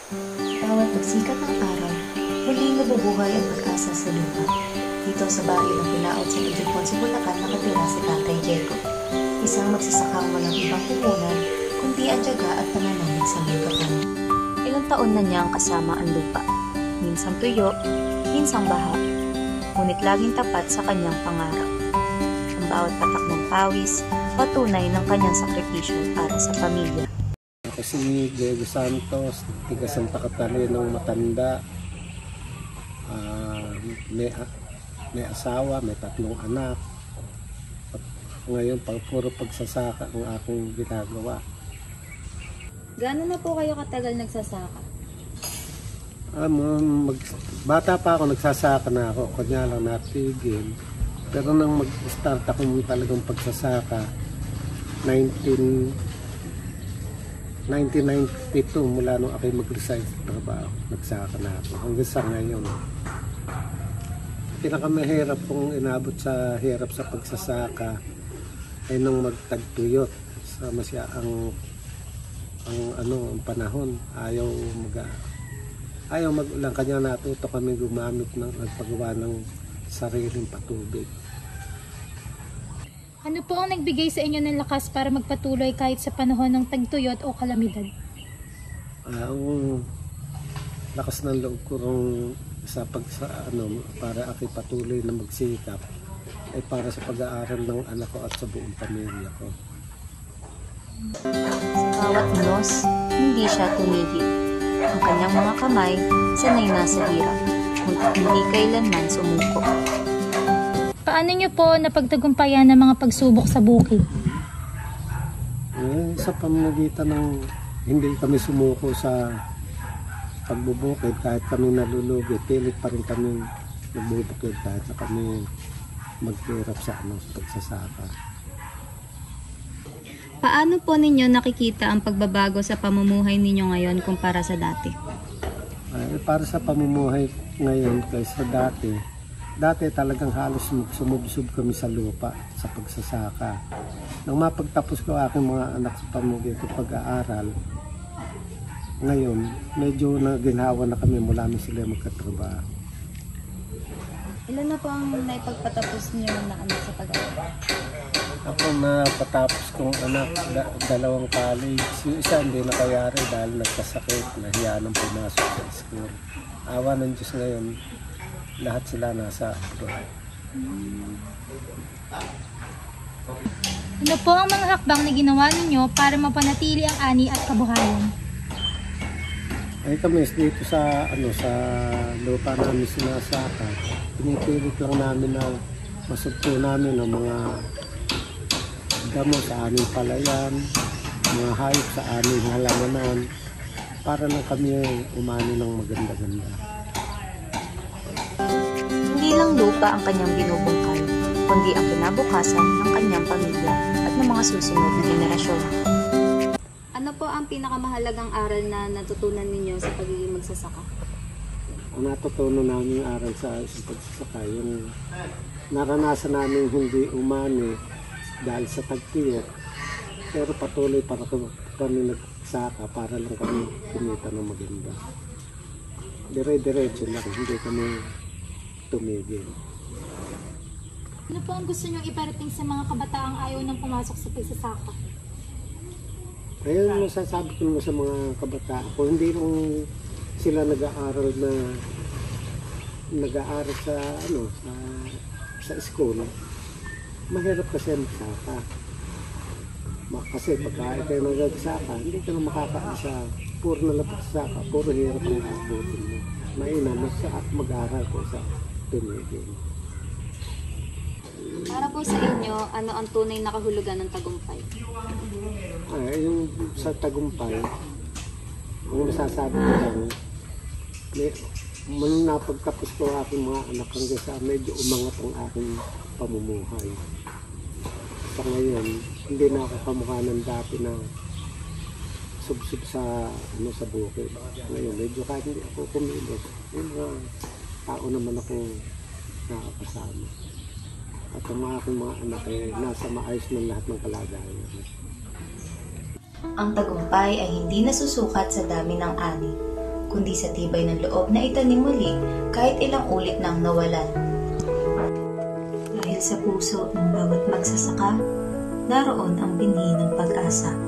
Bawat pagsikat ng araw, muling nabubuhay ang pag-asa sa lupa. Dito sa baryo ng Pinaod sa Idupon sa Bulacan nakatira si Tatay Diego. Isang magsasakang walang ibang puhunan, kundi ang tiyaga at pananamit sa lupakan. Ilang taon na niyang kasama ang lupa. Minsang tuyo, minsang baha. Ngunit laging tapat sa kanyang pangarap. Ang bawat patak ng pawis, patunay ng kanyang sakripisyo para sa pamilya. Ako si Diego Santos, tiga Santa Catalina ng matanda. May asawa, may 3 anak. At ngayon, puro pagsasaka ang aking ginagawa. Gaano na po kayo katagal nagsasaka? Bata pa ako, nagsasaka na ako. Kanya lang natigil. Pero nang mag-start ako talagang pagsasaka, 1992 mula nung ako'y mag-resign sa trabaho, nagsaka na ako hanggang sa ngayon. Pinakamahirap kong inabot sa hirap sa pagsasaka ay nung magtagtuyot. Sama siya ang panahon, ayaw mag-ulan, kanya natuto kami gumamit ng nagpagawa ng sariling patubig. Ano po ang nagbigay sa inyo ng lakas para magpatuloy kahit sa panahon ng tagtuyot o kalamidad? Ang lakas ng loob ko para ako'y patuloy na magsikap ay para sa pag-aaral ng anak ko at sa buong pamilya ko. Sa bawat unos, hindi siya tumigil. Ang kanyang mga kamay, sanay na sa hirap, ngunit hindi kailanman sumuko. Paano niyo po napagtagumpayan ng mga pagsubok sa bukid? Sa pamamagitan ng hindi kami sumuko sa pagbubukid, kahit kami nalulugi, pilit pa rin kami nagbubukid kahit na kami maghirap sa pagsasaka. Paano po ninyo nakikita ang pagbabago sa pamumuhay ninyo ngayon kumpara sa dati? Para sa pamumuhay ngayon kaysa dati talagang halos sumubsob kami sa lupa sa pagsasaka. Nang mapagtapos ko aking mga anak sa pamumuhay pag-aaral, ngayon medyo naginhawa na kami mula na sila magkatrabaho. Ilan na po ang naipagpatapos niyo na anak sa pag-aaral? Ako napatapos kong anak, 2 college. Yung isa hindi nakayari dahil nagkasakit, nahiya nang pumasok sa school. Awa ng Diyos ngayon, lahat sila nasa abroad. Ano po ang mga hakbang na ginawa ninyo para mapanatili ang ani at kabuhayan? Ay kami dito sa lupa namin sinasaka, pinipilit lang namin na masugpo namin ang mga damo sa aming palayan, mga hayop sa aming halamanan, para lang kami umani ng maganda-ganda. Hindi lang lupa ang kanyang binubungkal, kundi ang kinabukasan ng kanyang pamilya at ng mga susunod na henerasyon. Ano po ang pinakamahalagang aral na natutunan ninyo sa pagiging magsasaka? Ang natutunan namin aral sa pagsasaka, yung naranasan namin hindi umani dahil sa tagtiyot, pero patuloy para kami nagsaka para lang kami kumita ng maganda. Dire-diretso lang, hindi kami tumigil. Ano po ang gusto niyong iparating sa mga kabataang ayaw nang pumasok sa pagsasaka? Kaya masasabi ko naman sa mga kabataan ko, hindi lang sila nag-aaral sa school. Mahirap kasi magsaka. Kasi pagka kayo nagsaka, hindi ka na makakaisa. Puro na lang pagsasaka, puro hirap ang abutin mo. Maina, mag-aaral ko sa tumigil. Para po sa inyo, ano ang tunay na kahulugan ng tagumpay? Yung sa tagumpay, ang masasabi ko lang, nung napagtapos ko aking mga anak hanggang sa medyo umangat ang aking pamumuhay. Sa ngayon, hindi na ako kamukha ng dati na subsub sa bukid. Ngayon, medyo kahit hindi ako kumilos, yung mga tao naman ako nakakasama. At ang aking mga anak ay nasa maayos ng lahat ng kalagayan. Ang tagumpay ay hindi nasusukat sa dami ng ani, kundi sa tibay ng loob na itanim muli kahit ilang ulit nang nawalan. Dahil sa puso ng bawat magsasaka, naroon ang binhi ng pag-asa.